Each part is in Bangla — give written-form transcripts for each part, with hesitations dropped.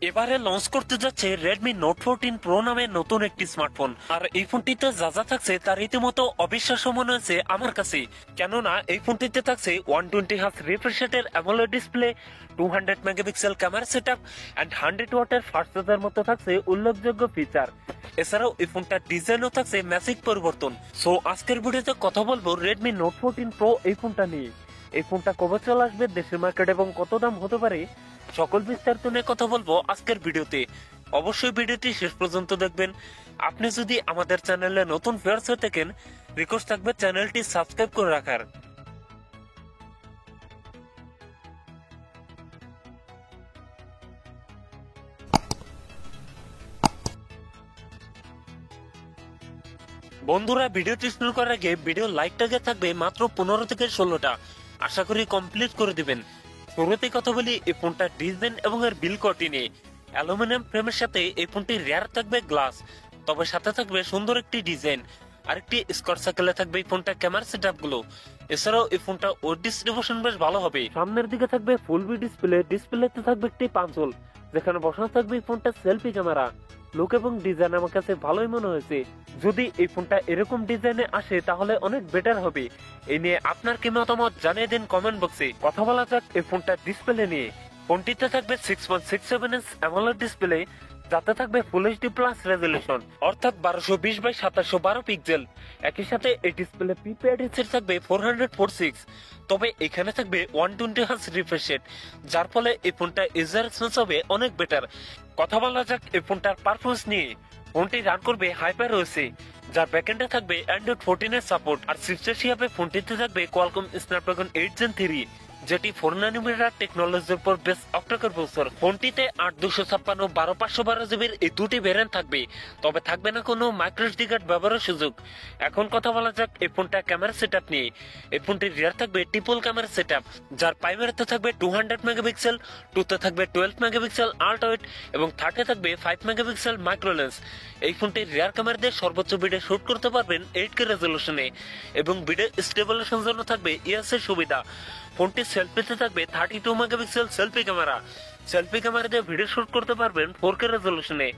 এবারে লঞ্চ করতে যাচ্ছে রেডমি নোট 14 প্রো নামে নতুন একটি স্মার্টফোন। আর এই ফোনটিতে যা যা থাকছে তার রীতিমতো অবিশ্বাস্য মনে হয়েছে আমার কাছে, কেননা এই ফোনটিতে থাকছে 120 হার্জ রিফ্রেশ রেটের AMOLED display, 200 megapixel camera setup and 100 ওয়াটের ফাস্ট চার্জার মতো থাকছে উল্লেখযোগ্য ফিচার। এছাড়াও এই ফোনটার ডিজাইনও থাকছে ম্যাসিভ পরিবর্তন। সো আজকের ভিডিওতে কথা বলবো রেডমি নোট 14 প্রো এই ফোনটা নিয়ে। এই ফোনটা কবে চলে আসবে দেশের মার্কেট এবং কত দাম হতে পারে, সকল বিস্তারিত নিয়ে কথা বলবো আজকের ভিডিওতে। অবশ্যই ভিডিওটি শেষ পর্যন্ত দেখবেন। আপনি যদি আমাদের চ্যানেলে নতুন ভিউয়ার্স হয়ে থাকেন, রিকোয়েস্ট থাকবে চ্যানেলটি সাবস্ক্রাইব করে রাখার। বন্ধুরা, ভিডিওটি শুরু করার আগে ভিডিও লাইকটাকে থাকবে মাত্র 15 থেকে 16টা, আশা করি কমপ্লিট করে দিবেন। শুরুতে কথা বলি এই ফোনটার ডিজাইন এবং এর বিল কোয়ালিটি নিয়ে। অ্যালুমিনিয়াম ফ্রেমের সাথে এই ফোনটি রেয়ার থাকবে গ্লাস, তবে সাথে থাকবে সুন্দর একটি ডিজাইন। আরেকটি স্কোয়ার সার্কেলে থাকবে এই ফোনটা ক্যামেরা সেটআপ গুলো। এছাড়াও এই ফোনটা ওর ডিস্ট্রিবিউশন বেশ ভালো হবে। সামনের দিকে থাকবে ফুল বি ডিসপ্লে, ডিসপ্লেতে থাকবে একটি পাঞ্চল, যেখানে বসানো থাকবে এই ফোনটা সেলফি ক্যামেরা। লুক এবং ডিজাইন আমার কাছে ভালোই মনে হয়েছে। যদি এই ফোনটা এরকম ডিজাইনে আসে তাহলে অনেক বেটার হবে। এই নিয়ে আপনার কি মতামত জানিয়ে দিন কমেন্ট বক্সে। কথা বলা যাক এই ফোনটার ডিসপ্লে নিয়ে। ফোনটিতে থাকবে 6.67 ইঞ্চ অ্যামোলেড ডিসপ্লে, যাতে থাকবে ফুল এইচডি প্লাস রেজলিউশন, অর্থাৎ 1220x712 পিক্সেল। একই সাথে এই ডিসপ্লে পিপিআই হিটসেট থাকবে 446। তবে এখানে থাকবে 120 হার্জ রিফ্রেশ রেট, যার ফলে এই ফোনটা ইউজার এক্সপিরিয়েন্স হবে অনেক বেটার। কথা বলা যাক এই ফোনটার পারফরমেন্স নিয়ে। ফোনটি রান করবে হাইপার ওএসে, যার ব্যাকএন্ডে থাকবে অ্যান্ড্রয়েড 14 এর সাপোর্ট। আর চিপসেট হিসেবে ফোনটিতে থাকবে কোয়ালকম স্ন্যাপড্রাগন 8 Gen 3, যেটি 4 ন্যানোমিটার টেকনোলজির উপর বেস অক্টাকোর প্রসেসর। ফোনটিতে 8256 12512 জিবির এই দুটি ভ্যারিয়েন্ট থাকবে, তবে থাকবে না কোনো মাইক্রোএসডি কার্ড ব্যবহারের সুযোগ। এখন কথা বলা যাক এই ফোনটা ক্যামেরা সেটআপ নিয়ে। এই ফোনটির রিয়ার থাকবে ট্রিপল ক্যামেরা সেটআপ, যার প্রাইমারিতে থাকবে 200 মেগাপিক্সেল, 2তে থাকবে 12 মেগাপিক্সেল আল্ট্রা ওয়াইড এবং 3র্ডে থাকবে 5 মেগাপিক্সেল মাইক্রো লেন্স। এই ফোনটির রিয়ার ক্যামেরা দিয়ে সর্বোচ্চ ভিডিও শুট করতে পারবেন 8K রেজলিউশনে এবং ভিডিও স্টেবিলাইজেশনের জন্য থাকবে ইএস এর সুবিধা। ফোনটি সেলফিতে থাকবে 32 megapixel selfie camera. Selfie camera দিয়ে ভিডিও শুট করতে পারবেন 4K রেজলিউশনে।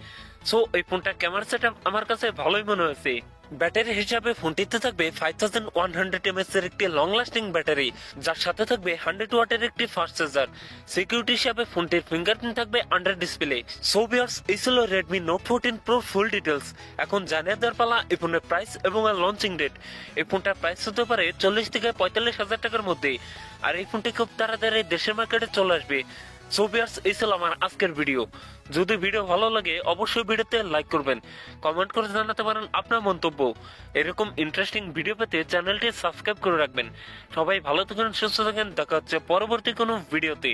সো এই ফোনটা ক্যামেরা সেটআপ আমার কাছে ভালোই মনে হয়েছে। ব্যাটারি হিসাবে ফোনটিতে থাকবে 5100 mAh এর একটি লং লাস্টিং ব্যাটারি, যার সাথে থাকবে 100 ওয়াটের একটি ফাস্ট চার্জার। সিকিউরিটি হিসাবে ফোনটির ফিঙ্গারপ্রিন্ট থাকবে আন্ডার ডিসপ্লে। সো ভিউয়ার্স, এই ছিল Redmi note 14 pro full details. এখন জানিয়ে দেওয়ার পালা এই ফোনের প্রাইস এবং লঞ্চিং ডেট। এই ফোনটার প্রাইস হতে পারে 40 থেকে 45 হাজার টাকার মধ্যে, আর এই ফোনটি খুব তাড়াতাড়ি দেশের মার্কেটে চলে আসবে। সো ভিউয়ার্স, এই ছিল আমার আজকের ভিডিও। যদি ভিডিও ভালো লাগে অবশ্যই ভিডিওতে লাইক করবেন, কমেন্ট করে জানাতে পারেন আপনার মন্তব্য। এরকম ইন্টারেস্টিং ভিডিও পেতে চ্যানেলটি সাবস্ক্রাইব করে রাখবেন। সবাই ভালো থাকেন, সুস্থ থাকেন, দেখা হচ্ছে পরবর্তী কোনো ভিডিওতে।